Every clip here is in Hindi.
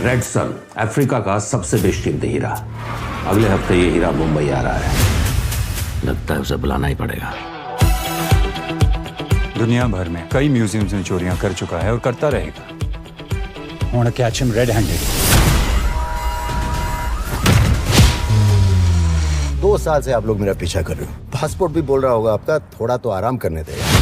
रेड सन अफ्रीका का सबसे बेशकीमती हीरा। अगले हफ्ते ये हीरा मुंबई आ रहा है। लगता है उसे बुलाना ही पड़ेगा। दुनिया भर में कई म्यूजियम्स में चोरियां कर चुका है और करता रहेगा। want to catch him red-handed. 2 साल से आप लोग मेरा पीछा कर रहे हो। पासपोर्ट भी बोल रहा होगा आपका, थोड़ा तो आराम करने देगा।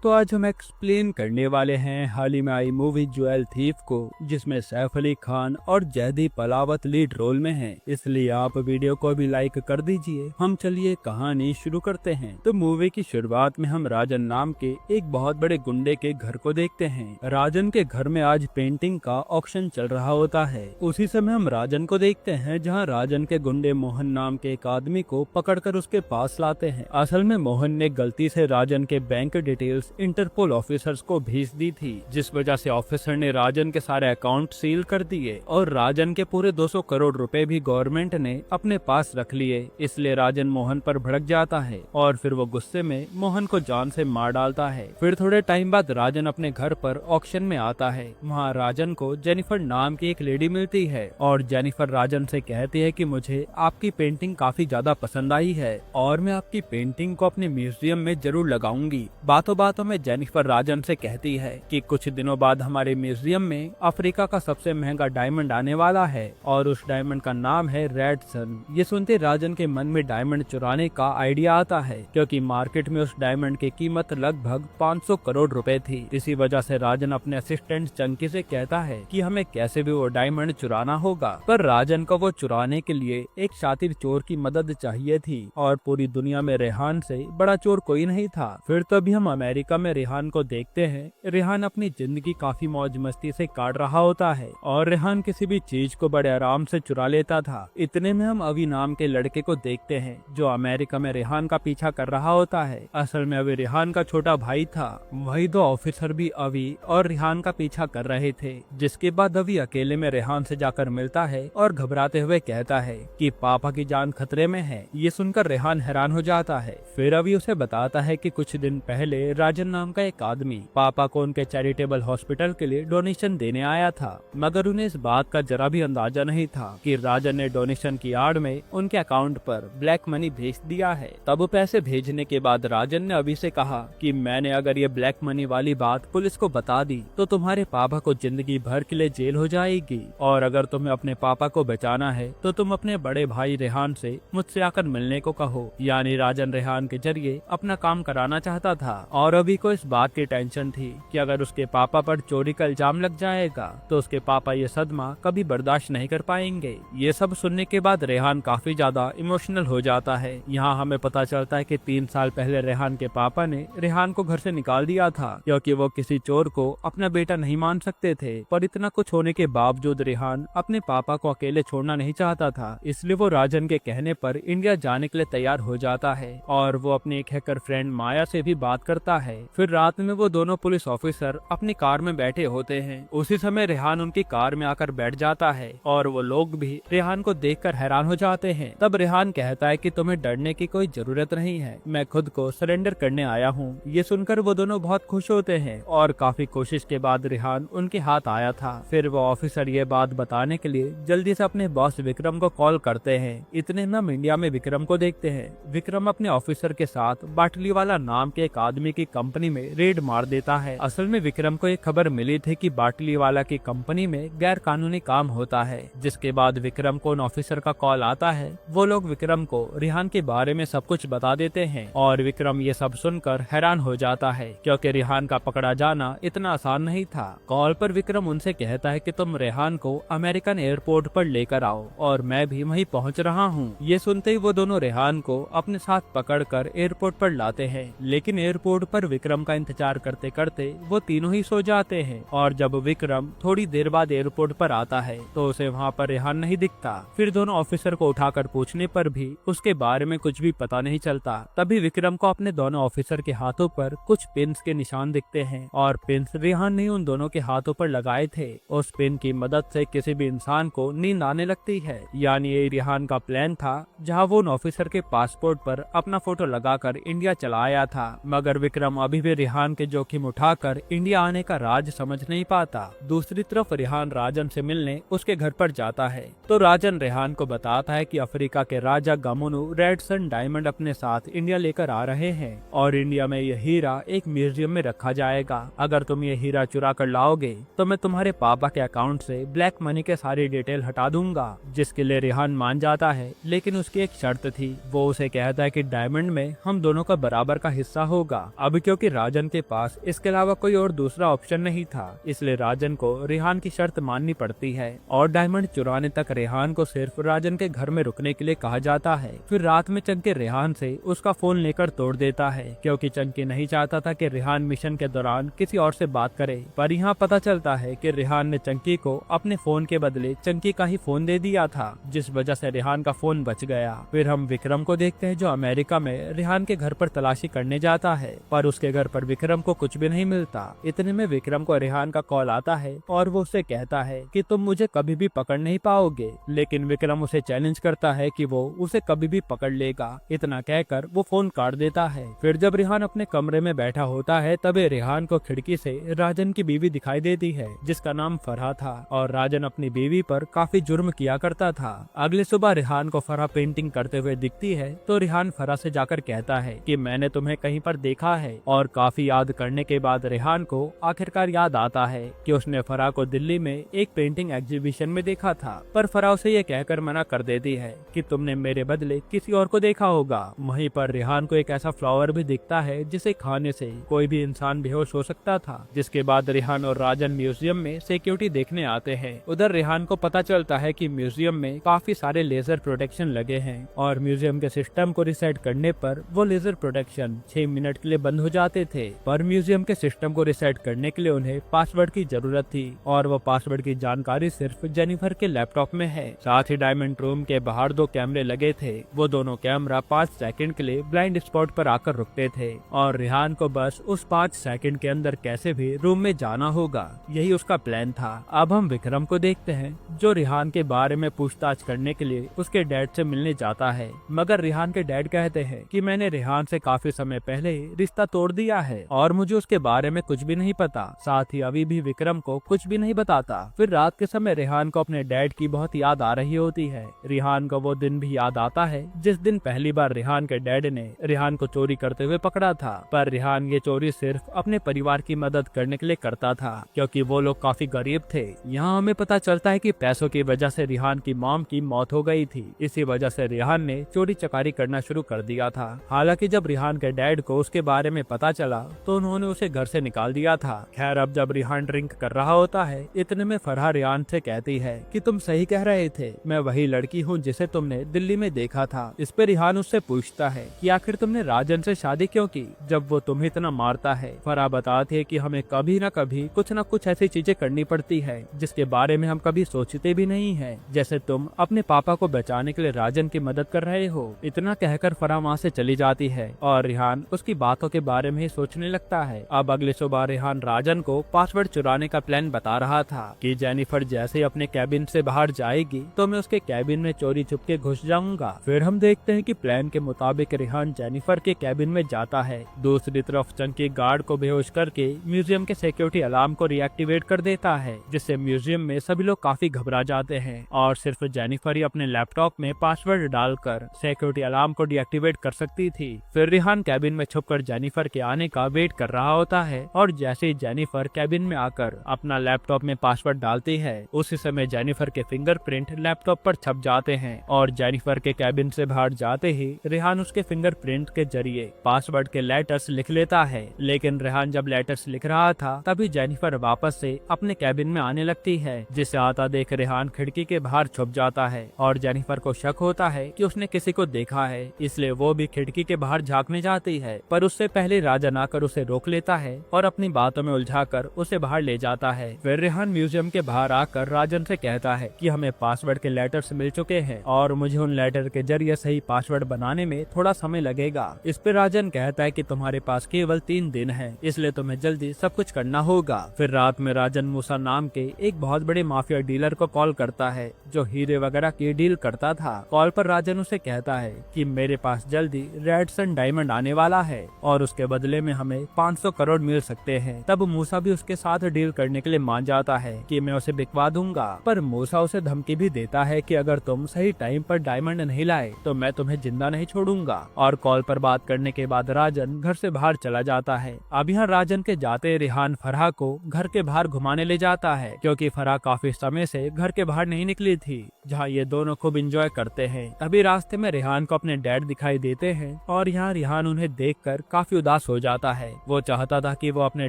तो आज हम एक्सप्लेन करने वाले हैं हाल ही में आई मूवी ज्वेल थीफ को, जिसमें सैफ अली खान और जयदीप अलावत लीड रोल में हैं। इसलिए आप वीडियो को भी लाइक कर दीजिए। हम चलिए कहानी शुरू करते हैं। तो मूवी की शुरुआत में हम राजन नाम के एक बहुत बड़े गुंडे के घर को देखते हैं। राजन के घर में आज पेंटिंग का ऑक्शन चल रहा होता है। उसी समय हम राजन को देखते हैं, जहाँ राजन के गुंडे मोहन नाम के एक आदमी को पकड़कर उसके पास लाते हैं। असल में मोहन ने गलती से राजन के बैंक डिटेल्स इंटरपोल ऑफिसर्स को भेज दी थी, जिस वजह से ऑफिसर ने राजन के सारे अकाउंट सील कर दिए और राजन के पूरे 200 करोड़ रुपए भी गवर्नमेंट ने अपने पास रख लिए। इसलिए राजन मोहन पर भड़क जाता है और फिर वो गुस्से में मोहन को जान से मार डालता है। फिर थोड़े टाइम बाद राजन अपने घर पर ऑक्शन में आता है। वहाँ राजन को जेनिफर नाम की एक लेडी मिलती है और जेनिफर राजन से कहती है कि मुझे आपकी पेंटिंग काफी ज्यादा पसंद आई है और मैं आपकी पेंटिंग को अपने म्यूजियम में जरूर लगाऊंगी। बातों बातों में जेनिफर राजन से कहती है कि कुछ दिनों बाद हमारे म्यूजियम में अफ्रीका का सबसे महंगा डायमंड आने वाला है और उस डायमंड का नाम है रेड सन। ये सुनते राजन के मन में डायमंड चुराने का आइडिया आता है, क्योंकि मार्केट में उस डायमंड की कीमत लगभग 500 करोड़ रुपए थी। इसी वजह से राजन अपने असिस्टेंट चंकी से कहता है कि हमें कैसे भी वो डायमंड चुराना होगा। पर राजन को वो चुराने के लिए एक शातिर चोर की मदद चाहिए थी और पूरी दुनिया में रेहान से बड़ा चोर कोई नहीं था। फिर तभी हम अमेरिका में रेहान को देखते हैं। रेहान अपनी जिंदगी काफी मौज मस्ती से काट रहा होता है और रेहान किसी भी चीज को बड़े आराम से चुरा लेता था। इतने में हम अवी नाम के लड़के को देखते हैं, जो अमेरिका में रेहान का पीछा कर रहा होता है। असल में अभी रेहान का छोटा भाई था। वही 2 ऑफिसर भी अवी और रेहान का पीछा कर रहे थे। जिसके बाद अवी अकेले में रेहान से जाकर मिलता है और घबराते हुए कहता है कि पापा की जान खतरे में है। ये सुनकर रेहान हैरान हो जाता है। फिर अवी उसे बताता है कि कुछ दिन पहले राजन नाम का एक आदमी पापा को उनके चैरिटेबल हॉस्पिटल के लिए डोनेशन देने आया था, मगर उन्हें इस बात का जरा भी अंदाजा नहीं था कि राजन ने डोनेशन की आड़ में उनके अकाउंट पर ब्लैक मनी भेज दिया है। तब पैसे भेजने के बाद राजन ने अभी से कहा कि मैंने अगर ये ब्लैक मनी वाली बात पुलिस को बता दी तो तुम्हारे पापा को जिंदगी भर के लिए जेल हो जाएगी, और अगर तुम्हें अपने पापा को बचाना है तो तुम अपने बड़े भाई रेहान से मुझसे आकर मिलने को कहो। यानी राजन रेहान के जरिए अपना काम कराना चाहता था और अभी को इस बात की टेंशन थी कि अगर उसके पापा पर चोरी का इल्जाम लग जाएगा तो उसके पापा ये सदमा कभी बर्दाश्त नहीं कर पाएंगे। ये सब सुनने के बाद रेहान काफी ज्यादा इमोशनल हो जाता है। यहाँ हमें पता चलता है कि 3 साल पहले रेहान के पापा ने रेहान को घर से निकाल दिया था, क्योंकि वो किसी चोर को अपना बेटा नहीं मान सकते थे। पर इतना कुछ होने के बावजूद रेहान अपने पापा को अकेले छोड़ना नहीं चाहता था। इसलिए वो राजन के कहने पर इंडिया जाने के लिए तैयार हो जाता है और वो अपने एक हैकर फ्रेंड माया से भी बात करता है। फिर रात में वो दोनों पुलिस ऑफिसर अपनी कार में बैठे होते हैं। उसी समय रेहान उनकी कार में आकर बैठ जाता है और वो लोग भी रेहान को देखकर हैरान हो जाते हैं। तब रेहान कहता है कि तुम्हें डरने की कोई जरूरत नहीं है, मैं खुद को सरेंडर करने आया हूँ। ये सुनकर वो दोनों बहुत खुश होते हैं और काफी कोशिश के बाद रेहान उनके हाथ आया था। फिर वो ऑफिसर ये बात बताने के लिए जल्दी से अपने बॉस विक्रम को कॉल करते हैं। इतने में हम इंडिया में विक्रम को देखते हैं। विक्रम अपने ऑफिसर के साथ बाटलीवाला नाम के एक आदमी की कंपनी में रेड मार देता है। असल में विक्रम को एक खबर मिली थी कि बाटलीवाला की कंपनी में गैर कानूनी काम होता है, जिसके बाद विक्रम को उन ऑफिसर का कॉल आता है। वो लोग विक्रम को रेहान के बारे में सब कुछ बता देते हैं और विक्रम ये सब सुनकर हैरान हो जाता है, क्योंकि रेहान का पकड़ा जाना इतना आसान नहीं था। कॉल पर विक्रम उनसे कहता है कि तुम रेहान को अमेरिकन एयरपोर्ट पर लेकर आओ और मैं भी वहीं पहुंच रहा हूं। ये सुनते ही वो दोनों रेहान को अपने साथ पकड़कर एयरपोर्ट पर लाते हैं, लेकिन एयरपोर्ट पर विक्रम का इंतजार करते करते वो तीनों ही सो जाते हैं। और जब विक्रम थोड़ी देर बाद एयरपोर्ट पर आता है तो उसे वहाँ पर रेहान नहीं दिखता। फिर दोनों ऑफिसर को उठाकर पूछने पर भी उसके बारे में कुछ भी पता नहीं चलता। तभी विक्रम को अपने दोनों ऑफिसर के हाथों पर कुछ पिन्स के निशान दिखते हैं और पिन्स रेहान ने उन दोनों के हाथों पर लगाए थे। उस पिन की मदद से किसी भी इंसान को नींद आने लगती है। यानी ये रेहान का प्लान था, जहाँ वो उन ऑफिसर के पासपोर्ट पर अपना फोटो लगाकर इंडिया चला आया था। मगर विक्रम अभी भी रिहान के जोखिम उठाकर इंडिया आने का राज समझ नहीं पाता। दूसरी तरफ रिहान राजन से मिलने उसके घर पर जाता है तो राजन रिहान को बताता है कि अफ्रीका के राजा गामोनू रेड सन डायमंड अपने साथ इंडिया लेकर आ रहे हैं और इंडिया में यह हीरा एक म्यूजियम में रखा जाएगा। अगर तुम ये हीरा चुरा कर लाओगे तो मैं तुम्हारे पापा के अकाउंट से ब्लैक मनी के सारी डिटेल हटा दूंगा, जिसके लिए रिहान मान जाता है। लेकिन उसकी एक शर्त थी, वो उसे कहता है कि डायमंड में हम दोनों का बराबर का हिस्सा होगा। अब क्योंकि राजन के पास इसके अलावा कोई और दूसरा ऑप्शन नहीं था, इसलिए राजन को रिहान की शर्त माननी पड़ती है और डायमंड चुराने तक रिहान को सिर्फ राजन के घर में रुकने के लिए कहा जाता है। फिर रात में चंकी रिहान से उसका फोन लेकर तोड़ देता है क्योंकि चंकी नहीं चाहता था कि रिहान मिशन के दौरान किसी और से बात करे। पर यहाँ पता चलता है कि रिहान ने चंकी को अपने फोन के बदले चंकी का ही फोन दे दिया था, जिस वजह से रिहान का फोन बच गया। फिर हम विक्रम को देखते हैं जो अमेरिका में रिहान के घर पर तलाशी करने जाता है, पर उसके घर पर विक्रम को कुछ भी नहीं मिलता। इतने में विक्रम को रिहान का कॉल आता है और वो उसे कहता है कि तुम मुझे कभी भी पकड़ नहीं पाओगे, लेकिन विक्रम उसे चैलेंज करता है कि वो उसे कभी भी पकड़ लेगा। इतना कहकर वो फोन काट देता है। फिर जब रिहान अपने कमरे में बैठा होता है तभी रिहान को खिड़की से राजन की बीवी दिखाई देती है जिसका नाम फरहा था और राजन अपनी बीवी पर काफी जुर्म किया करता था। अगले सुबह रिहान को फरहा पेंटिंग करते हुए दिखती है तो रिहान फरहा से जाकर कहता है कि मैंने तुम्हें कहीं पर देखा है और काफी याद करने के बाद रिहान को आखिरकार याद आता है कि उसने फरहा को दिल्ली में एक पेंटिंग एग्जीबिशन में देखा था। पर फरहा उसे ये कहकर मना कर देती है कि तुमने मेरे बदले किसी और को देखा होगा। वहीं पर रिहान को एक ऐसा फ्लावर भी दिखता है जिसे खाने से कोई भी इंसान बेहोश हो सकता था। जिसके बाद रिहान और राजन म्यूजियम में सिक्योरिटी देखने आते हैं। उधर रिहान को पता चलता है कि म्यूजियम में काफी सारे लेजर प्रोटेक्शन लगे हैं और म्यूजियम के सिस्टम को रिसेट करने पर वो लेजर प्रोटेक्शन 6 मिनट के लिए बंद हो जाते थे। पर म्यूजियम के सिस्टम को रिसेट करने के लिए उन्हें पासवर्ड की जरूरत थी और वो पासवर्ड की जानकारी सिर्फ जेनिफर के लैपटॉप में है। साथ ही डायमंड रूम के बाहर 2 कैमरे लगे थे। वो दोनों कैमरा 5 सेकंड के लिए ब्लाइंड स्पॉट पर आकर रुकते थे और रिहान को बस उस 5 सेकंड के अंदर कैसे भी रूम में जाना होगा, यही उसका प्लान था। अब हम विक्रम को देखते हैं जो रिहान के बारे में पूछताछ करने के लिए उसके डैड से मिलने जाता है, मगर रिहान के डैड कहते हैं कि मैंने रिहान से काफी समय पहले रिश्ता तोड़ दिया है और मुझे उसके बारे में कुछ भी नहीं पता। साथ ही अभी भी विक्रम को कुछ भी नहीं बताता। फिर रात के समय रिहान को अपने डैड की बहुत याद आ रही होती है। रिहान को वो दिन भी याद आता है जिस दिन पहली बार रिहान के डैड ने रिहान को चोरी करते हुए पकड़ा था। पर रिहान ये चोरी सिर्फ अपने परिवार की मदद करने के लिए करता था क्योंकि वो लोग काफी गरीब थे। यहाँ हमें पता चलता है कि पैसों की वजह से रिहान की मॉम की मौत हो गई थी। इसी वजह से रिहान ने चोरी चकारी करना शुरू कर दिया था। हालांकि जब रिहान के डैड को उसके बारे में पता चला तो उन्होंने उसे घर से निकाल दिया था। खैर अब जब रिहान ड्रिंक कर रहा होता है इतने में फरहा रिहान से कहती है कि तुम सही कह रहे थे, मैं वही लड़की हूँ जिसे तुमने दिल्ली में देखा था। इस पे रिहान उससे पूछता है कि आखिर तुमने राजन से शादी क्यों की जब वो तुम्हें इतना मारता है। फरहा बताती है कि हमें कभी न कभी कुछ न कुछ ऐसी चीजें करनी पड़ती है जिसके बारे में हम कभी सोचते भी नहीं है, जैसे तुम अपने पापा को बचाने के लिए राजन की मदद कर रहे हो। इतना कहकर फरहा वहाँ से चली जाती है और रिहान उसकी बातों के बारे में ही सोचने लगता है। अब अगले सुबह रिहान राजन को पासवर्ड चुराने का प्लान बता रहा था कि जेनिफर जैसे अपने कैबिन से बाहर जाएगी तो मैं उसके कैबिन में चोरी छुपके घुस जाऊंगा। फिर हम देखते हैं कि प्लान के मुताबिक रिहान जेनिफर के कैबिन में जाता है। दूसरी तरफ चंकी गार्ड को बेहोश करके म्यूजियम के सिक्योरिटी अलार्म को रिएक्टिवेट कर देता है, जिससे म्यूजियम में सभी लोग काफी घबरा जाते हैं और सिर्फ जेनिफर ही अपने लैपटॉप में पासवर्ड डालकर सिक्योरिटी अलार्म को डीएक्टिवेट कर सकती थी। फिर रिहान कैबिन में छुपकर जेनिफर के आने का वेट कर रहा होता है और जैसे ही जेनिफर कैबिन में आकर अपना लैपटॉप में पासवर्ड डालती है उसी समय जेनिफर के फिंगरप्रिंट लैपटॉप पर छप जाते हैं और जेनिफर के कैबिन से बाहर जाते ही रिहान उसके फिंगरप्रिंट के जरिए पासवर्ड के लेटर्स लिख लेता है। लेकिन रिहान जब लेटर्स लिख रहा था तभी जेनिफर वापस से अपने कैबिन में आने लगती है, जिसे आता देख रिहान खिड़की के बाहर छुप जाता है और जेनिफर को शक होता है कि उसने किसी को देखा है, इसलिए वो भी खिड़की के बाहर झांकने जाती है। पर उससे पहले राजन आकर उसे रोक लेता है और अपनी बातों में उलझाकर उसे बाहर ले जाता है। फिर रिहान म्यूजियम के बाहर आकर राजन से कहता है कि हमें पासवर्ड के लेटर्स मिल चुके हैं और मुझे उन लेटर के जरिए सही पासवर्ड बनाने में थोड़ा समय लगेगा। इस पे राजन कहता है कि तुम्हारे पास केवल 3 दिन है, इसलिए तुम्हें जल्दी सब कुछ करना होगा। फिर रात में राजन मूसा नाम के एक बहुत बड़े माफिया डीलर को कॉल करता है जो हीरे वगैरह की डील करता था। कॉल पर राजन उसे कहता है कि मेरे पास जल्दी रेड सन डायमंड आने वाला है और उसके जिसके बदले में हमें 500 करोड़ मिल सकते हैं। तब मूसा भी उसके साथ डील करने के लिए मान जाता है कि मैं उसे बिकवा दूंगा, पर मूसा उसे धमकी भी देता है कि अगर तुम सही टाइम पर डायमंड नहीं लाए तो मैं तुम्हें जिंदा नहीं छोड़ूंगा। और कॉल पर बात करने के बाद राजन घर से बाहर चला जाता है। अब यहाँ राजन के जाते रिहान फराह को घर के बाहर घुमाने ले जाता है, क्योंकि फराह काफी समय से घर के बाहर नहीं निकली थी, जहाँ ये दोनों खूब एंजॉय करते हैं। तभी रास्ते में रिहान को अपने डैड दिखाई देते हैं और यहाँ रिहान उन्हें देखकर काफी उदास हो जाता है। वो चाहता था कि वो अपने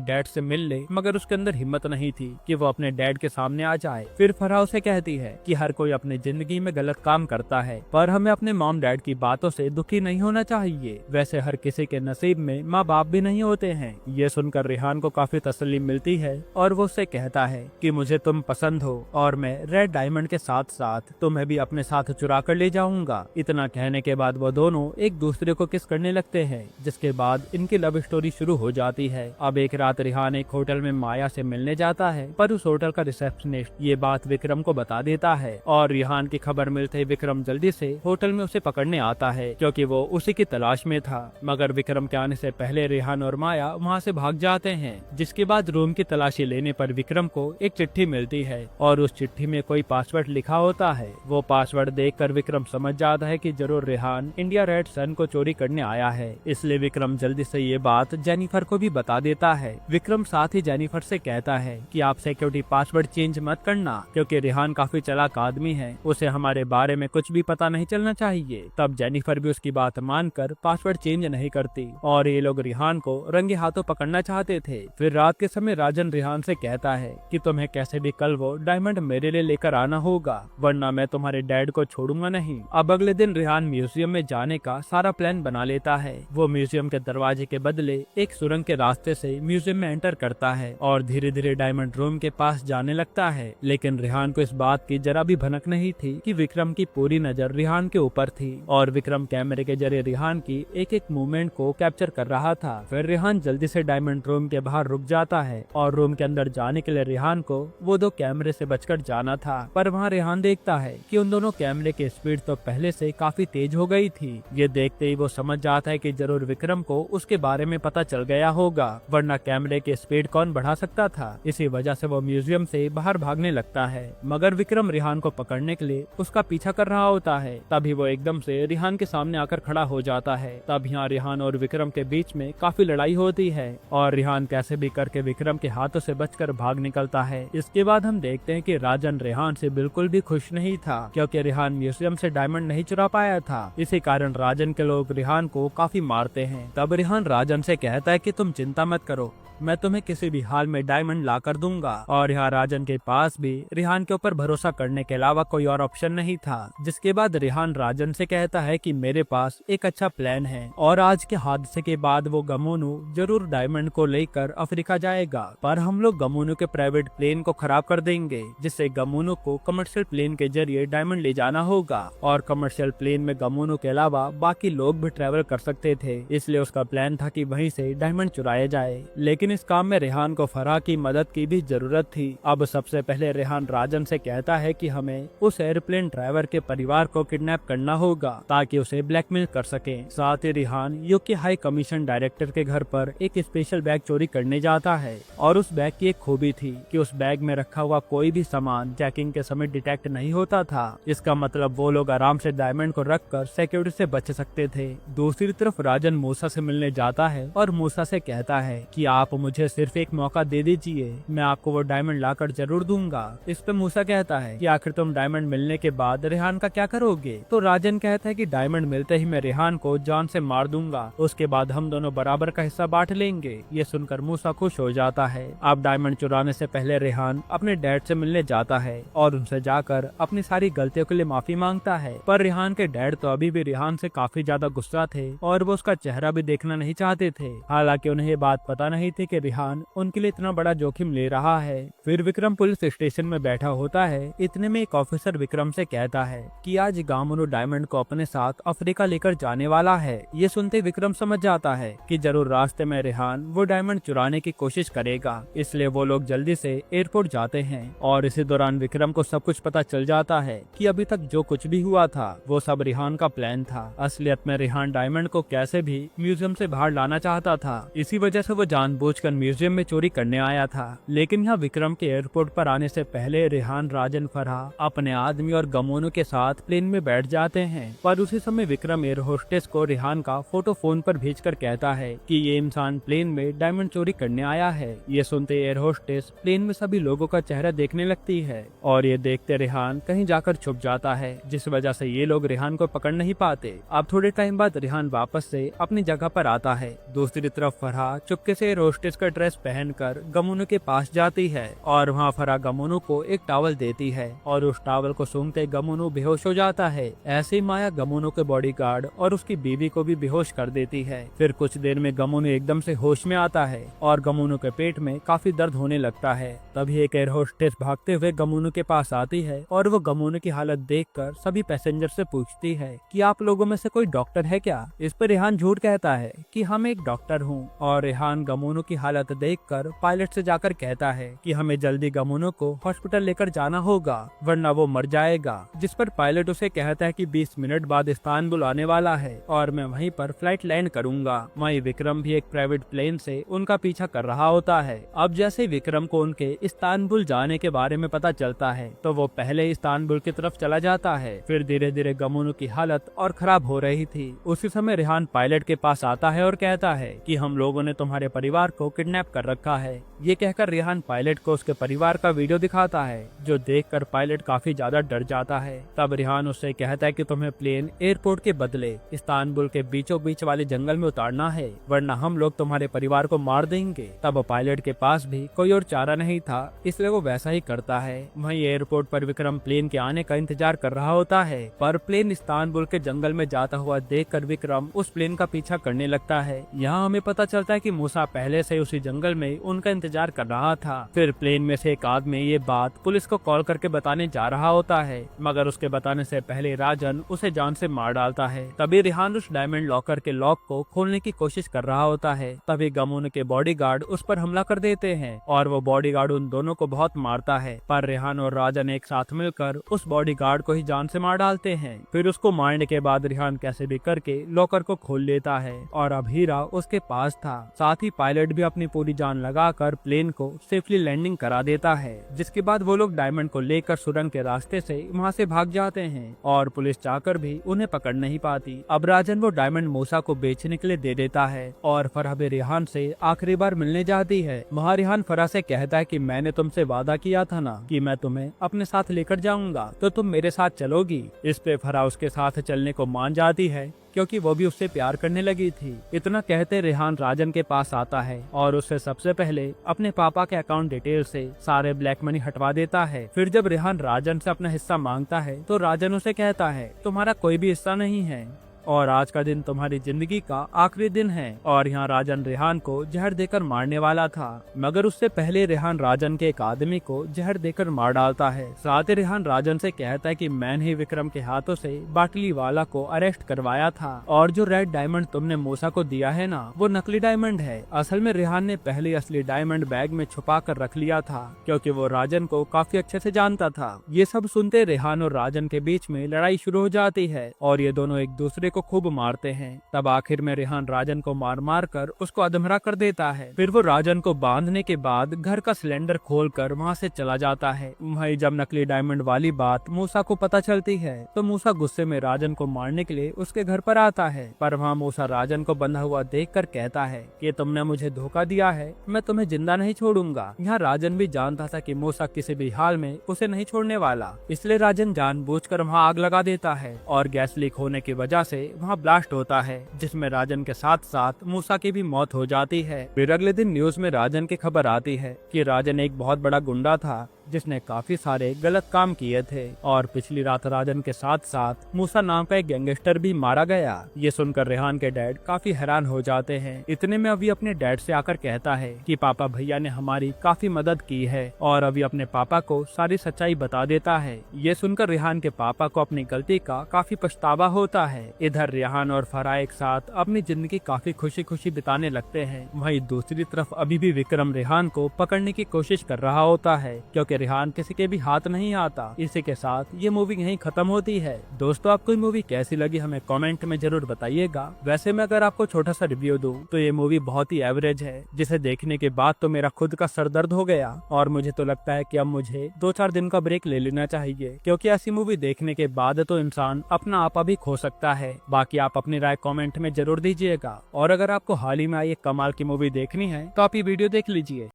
डैड से मिल ले, मगर उसके अंदर हिम्मत नहीं थी कि वो अपने डैड के सामने आ जाए। फिर फराह उसे कहती है कि हर कोई अपनी जिंदगी में गलत काम करता है, पर हमें अपने मॉम डैड की बातों से दुखी नहीं होना चाहिए। वैसे हर किसी के नसीब में माँ बाप भी नहीं होते हैं। ये सुनकर रिहान को काफी तसल्ली मिलती है और वो उससे कहता है कि मुझे तुम पसंद हो और मैं रेड डायमंड के साथ साथ तुम्हें भी अपने साथ चुरा कर ले जाऊंगा। इतना कहने के बाद वो दोनों एक दूसरे को किस करने लगते हैं, जिसके बाद इनकी लव स्टोरी शुरू हो जाती है। अब एक रात रिहान एक होटल में माया से मिलने जाता है, पर उस होटल का रिसेप्शनिस्ट ये बात विक्रम को बता देता है और रिहान की खबर मिलते ही विक्रम जल्दी से होटल में उसे पकड़ने आता है, क्योंकि वो उसी की तलाश में था। मगर विक्रम के आने से पहले रिहान और माया वहाँ से भाग जाते हैं। जिसके बाद रूम की तलाशी लेने पर विक्रम को एक चिट्ठी मिलती है और उस चिट्ठी में कोई पासवर्ड लिखा होता है। वो पासवर्ड देखकर विक्रम समझ जाता है कि जरूर रिहान इंडिया रेड सन को चोरी करने आया है, इसलिए विक्रम जल्दी से ये बात जेनिफर को भी बता देता है। विक्रम साथ ही जेनिफर से कहता है कि आप सिक्योरिटी पासवर्ड चेंज मत करना, क्योंकि रिहान काफी चालाक आदमी है, उसे हमारे बारे में कुछ भी पता नहीं चलना चाहिए। तब जेनिफर भी उसकी बात मानकर पासवर्ड चेंज नहीं करती और ये लोग रिहान को रंगे हाथों पकड़ना चाहते थे। फिर रात के समय राजन रिहान से कहता है कि तुम्हें कैसे भी कल वो डायमंड मेरे लिए लेकर आना होगा, वरना मैं तुम्हारे डैड को छोड़ूंगा नहीं। अब अगले दिन रिहान म्यूजियम में जाने का सारा प्लान बना लेता है। वो म्यूजियम के दरवाजे के बदले एक सुरंग के रास्ते से म्यूजियम में एंटर करता है और धीरे धीरे डायमंड रूम के पास जाने लगता है। लेकिन रिहान को इस बात की जरा भी भनक नहीं थी कि विक्रम की पूरी नजर रिहान के ऊपर थी और विक्रम कैमरे के जरिए रिहान की एक एक मूवमेंट को कैप्चर कर रहा था। फिर रिहान जल्दी से डायमंड रूम के बाहर रुक जाता है और रूम के अंदर जाने के लिए रिहान को वो दो कैमरे से बचकर जाना था, पर वहाँ रिहान देखता है कि उन दोनों कैमरे की स्पीड तो पहले से काफी तेज हो गई थी। ये देखते ही वो समझ जाता है कि जरूर विक्रम को उसके बारे में पता चल गया होगा, वरना कैमरे की स्पीड कौन बढ़ा सकता था। इसी वजह से वो म्यूजियम से बाहर भागने लगता है, मगर विक्रम रिहान को पकड़ने के लिए उसका पीछा कर रहा होता है। तभी वो एकदम से रिहान के सामने आकर खड़ा हो जाता है। तब यहाँ रिहान और विक्रम के बीच में काफी लड़ाई होती है और रिहान कैसे भी करके विक्रम के हाथों से बचकर भाग निकलता है। इसके बाद हम देखते हैं कि राजन रिहान से बिल्कुल भी खुश नहीं था, क्योंकि रिहान म्यूजियम से डायमंड नहीं चुरा पाया था। इसी कारण राजन के लोग रिहान को काफी मारते हैं। तब रिहान राजन से कहता है कि तुम चिंता मत करो, मैं तुम्हें किसी भी हाल में डायमंड ला कर दूंगा। और यहाँ राजन के पास भी रिहान के ऊपर भरोसा करने के अलावा कोई और ऑप्शन नहीं था। जिसके बाद रिहान राजन से कहता है कि मेरे पास एक अच्छा प्लान है और आज के हादसे के बाद वो गमोनू जरूर डायमंड को लेकर अफ्रीका जाएगा, पर हम लोग गमोनू के प्राइवेट प्लेन को खराब कर देंगे, जिससे गमोनू को कमर्शियल प्लेन के जरिए डायमंड ले जाना होगा और कमर्शियल प्लेन में गमोनू के अलावा बाकी लोग भी ट्रेवल कर सकते थे। इसलिए उसका प्लान था कि वहीं से डायमंड चुराया जाए, लेकिन इस काम में रिहान को फराह की मदद की भी जरूरत थी। अब सबसे पहले रिहान राजन से कहता है कि हमें उस एयरप्लेन ड्राइवर के परिवार को किडनैप करना होगा ताकि उसे ब्लैकमेल कर सके। साथ ही Rihan UK high commission director के घर पर एक स्पेशल बैग चोरी करने जाता है और उस बैग की एक खूबी थी कि उस बैग में रखा हुआ कोई भी सामान चेकिंग के समय डिटेक्ट नहीं होता था। इसका मतलब वो लोग आराम से डायमंड को रखकर सिक्योरिटी से बच सकते थे। दूसरी तरफ राजन मूसा से मिलने जाता है और मूसा से कहता है कि आप मुझे सिर्फ एक मौका दे दीजिए, मैं आपको वो डायमंड लाकर जरूर दूंगा। इस पे मूसा कहता है कि आखिर तुम डायमंड मिलने के बाद रिहान का क्या करोगे? तो राजन कहता है कि डायमंड मिलते ही मैं रिहान को जान से मार दूंगा, उसके बाद हम दोनों बराबर का हिस्सा बांट लेंगे। ये सुनकर मूसा खुश हो जाता है। अब डायमंड चुराने से पहले रिहान अपने डैड से मिलने जाता है और उनसे जाकर अपनी सारी गलतियों के लिए माफी मांगता है, पर रिहान के डैड तो अभी भी रिहान से काफी ज्यादा गुस्सा थे और वो उसका चेहरा भी देखना नहीं चाहते थे। हालांकि उन्हें ये बात पता नहीं थी कि रिहान उनके लिए इतना बड़ा जोखिम ले रहा है। फिर विक्रम पुलिस स्टेशन में बैठा होता है। इतने में एक ऑफिसर विक्रम से कहता है कि आज गामोनू डायमंड को अपने साथ अफ्रीका लेकर जाने वाला है। ये सुनते विक्रम समझ जाता है कि जरूर रास्ते में रिहान वो डायमंड चुराने की कोशिश करेगा, इसलिए वो लोग जल्दी से एयरपोर्ट जाते हैं और इसी दौरान विक्रम को सब कुछ पता चल जाता है कि अभी तक जो कुछ भी हुआ था वो सब रिहान का प्लान था। असलियत में रिहान डायमंड को कैसे भी म्यूजियम से बाहर बाहर लाना चाहता था। इसी वजह से वो जानबूझकर म्यूजियम में चोरी करने आया था। लेकिन यहाँ विक्रम के एयरपोर्ट पर आने से पहले रेहान, राजन, फरहा अपने आदमी और गमोनू के साथ प्लेन में बैठ जाते हैं। पर उसी समय विक्रम एयर होस्टेस को रेहान का फोटो फोन पर भेजकर कहता है कि ये इंसान प्लेन में डायमंड चोरी करने आया है। ये सुनते एयर होस्टेस प्लेन में सभी लोगों का चेहरा देखने लगती है और ये देखते रेहान कहीं जाकर छुप जाता है, जिस वजह से ये लोग रेहान को पकड़ नहीं पाते। अब थोड़े टाइम बाद रेहान वापस से अपनी जगह पर आता है। दूसरी तरफ फरहा चुपके से एयर होस्टेस का ड्रेस पहनकर गमोनू के पास जाती है और वहाँ फरहा गमोनू को एक टॉवल देती है और उस टॉवल को सूंघते गमोनू बेहोश हो जाता है। ऐसे ही माया गमोनू के बॉडीगार्ड और उसकी बीवी को भी बेहोश कर देती है। फिर कुछ देर में गमोनू एकदम से होश में आता है और गमोनू के पेट में काफी दर्द होने लगता है। तभी एक एयर होस्टेस भागते हुए गमोनू के पास आती है और वो गमोनू की हालत देखकर सभी पैसेंजर से पूछती है कि आप लोगों में से कोई डॉक्टर है क्या। इस पर रेहान झूठ कहता है कि हम एक डॉक्टर हूँ और रेहान गमोनू की हालत देखकर पायलट से जाकर कहता है कि हमें जल्दी गमोनू को हॉस्पिटल लेकर जाना होगा वरना वो मर जाएगा। जिस पर पायलट उसे कहता है कि 20 मिनट बाद इस्तांबुल आने वाला है और मैं वहीं पर फ्लाइट लैंड करूंगा। वहीं विक्रम भी एक प्राइवेट प्लेन से उनका पीछा कर रहा होता है। अब जैसे विक्रम को उनके इस्तांबुल जाने के बारे में पता चलता है तो वो पहले इस्तांबुल की तरफ चला जाता है। फिर धीरे धीरे गमोनू की हालत और खराब हो रही थी। उसी समय रेहान पायलट के पास आता है और कहता है कि हम लोगों ने तुम्हारे परिवार को किडनैप कर रखा है। ये कहकर रेहान पायलट को उसके परिवार का वीडियो दिखाता है, जो देखकर पायलट काफी ज्यादा डर जाता है। तब रेहान उससे कहता है कि तुम्हें प्लेन एयरपोर्ट के बदले इस्तांबुल के बीचों बीच वाले जंगल में उतारना है वरना हम लोग तुम्हारे परिवार को मार देंगे। तब पायलट के पास भी कोई और चारा नहीं था, इसलिए वो वैसा ही करता है। वहीं एयरपोर्ट पर विक्रम प्लेन के आने का इंतजार कर रहा होता है, पर प्लेन इस्तांबुल के जंगल में जाता हुआ देखकर विक्रम उस प्लेन का पीछा करने लगता है। यहाँ हमें पता चलता है कि मूसा पहले से उसी जंगल में उनका इंतजार कर रहा था। फिर प्लेन में से एक आदमी ये बात पुलिस को कॉल करके बताने जा रहा होता है, मगर उसके बताने से पहले राजन उसे जान से मार डालता है। तभी रेहान उस डायमंड लॉकर के लॉक को खोलने की कोशिश कर रहा होता है। तभी गमोनू के बॉडीगार्ड उस पर हमला कर देते हैं और वो बॉडीगार्ड उन दोनों को बहुत मारता है, पर रेहान और राजन एक साथ मिलकर उस बॉडीगार्ड को ही जान से मार डालते हैं। फिर उसको मारने के बाद रेहान कैसे भी करके लॉकर को खोल लेता है और अब हीरा उसके पास था। साथ ही पायलट भी अपनी पूरी जान लगाकर प्लेन को सेफली लैंडिंग करा देता है, जिसके बाद वो लोग डायमंड को लेकर सुरंग के रास्ते से वहाँ से भाग जाते हैं और पुलिस चाहकर भी उन्हें पकड़ नहीं पाती। अब राजन वो डायमंड मूसा को बेचने के लिए दे देता है और फरहा भी रेहान से आखिरी बार मिलने जाती है। वहाँ रेहान फरहा से कहता है कि मैंने तुमसे वादा किया था ना कि मैं तुम्हें अपने साथ लेकर जाऊंगा, तो तुम मेरे साथ चलोगी। इस पे फरहा उसके साथ चलने को मान जाती है क्योंकि वो भी उससे प्यार करने लगी थी। इतना कहते रेहान राजन के पास आता है और उससे सबसे पहले अपने पापा के अकाउंट डिटेल से सारे ब्लैक मनी हटवा देता है। फिर जब रेहान राजन से अपना हिस्सा मांगता है तो राजन उसे कहता है तुम्हारा कोई भी हिस्सा नहीं है और आज का दिन तुम्हारी जिंदगी का आखिरी दिन है। और यहाँ राजन रेहान को जहर देकर मारने वाला था, मगर उससे पहले रेहान राजन के एक आदमी को जहर देकर मार डालता है। साथ ही रेहान राजन से कहता है कि मैंने ही विक्रम के हाथों से बाटली वाला को अरेस्ट करवाया था और जो रेड डायमंड तुमने मूसा को दिया है ना, वो नकली डायमंड है। असल में रेहान ने पहले असली डायमंड बैग में छुपा कर रख लिया था क्योंकि वो राजन को काफी अच्छे से जानता था। ये सब सुनते रेहान और राजन के बीच में लड़ाई शुरू हो जाती है और ये दोनों एक दूसरे को खूब मारते हैं। तब आखिर में रेहान राजन को मार मार कर उसको अधमरा कर देता है। फिर वो राजन को बांधने के बाद घर का सिलेंडर खोलकर वहाँ से चला जाता है। वहीं जब नकली डायमंड वाली बात मूसा को पता चलती है तो मूसा गुस्से में राजन को मारने के लिए उसके घर पर आता है, पर वहाँ मूसा राजन को बंधा हुआ देखकर कहता है कि तुमने मुझे धोखा दिया है, मैं तुम्हें जिंदा नहीं छोड़ूंगा। यहाँ राजन भी जानता था कि मूसा किसी भी हाल में उसे नहीं छोड़ने वाला, इसलिए राजन जानबूझकर वहाँ आग लगा देता है और गैस लीक होने की वजह से वहाँ ब्लास्ट होता है, जिसमें राजन के साथ साथ मूसा की भी मौत हो जाती है। फिर अगले दिन न्यूज में राजन की खबर आती है कि राजन एक बहुत बड़ा गुंडा था जिसने काफी सारे गलत काम किए थे और पिछली रात राजन के साथ साथ मूसा नाम का एक गैंगस्टर भी मारा गया। ये सुनकर रेहान के डैड काफी हैरान हो जाते हैं। इतने में अभी अपने डैड से आकर कहता है कि पापा भैया ने हमारी काफी मदद की है और अभी अपने पापा को सारी सच्चाई बता देता है। ये सुनकर रेहान के पापा को अपनी गलती का काफी पछतावा होता है। इधर रेहान और फरहा एक साथ अपनी जिंदगी काफी खुशी खुशी बिताने लगते हैं। वहीं दूसरी तरफ अभी भी विक्रम रेहान को पकड़ने की कोशिश कर रहा होता है क्योंकि कि रेहान किसी के भी हाथ नहीं आता। इसी के साथ ये मूवी यहीं खत्म होती है। दोस्तों, आपको ये मूवी कैसी लगी हमें कमेंट में जरूर बताइएगा। वैसे मैं अगर आपको छोटा सा रिव्यू दूं तो ये मूवी बहुत ही एवरेज है, जिसे देखने के बाद तो मेरा खुद का सर दर्द हो गया और मुझे तो लगता है कि अब मुझे 2-4 दिन का ब्रेक ले लेना चाहिए, क्योंकि ऐसी मूवी देखने के बाद तो इंसान अपना आपा भी खो सकता है। बाकी आप अपनी राय कमेंट में जरूर दीजिएगा और अगर आपको हाल ही में आई एक कमाल की मूवी देखनी है तो आप ये वीडियो देख लीजिए।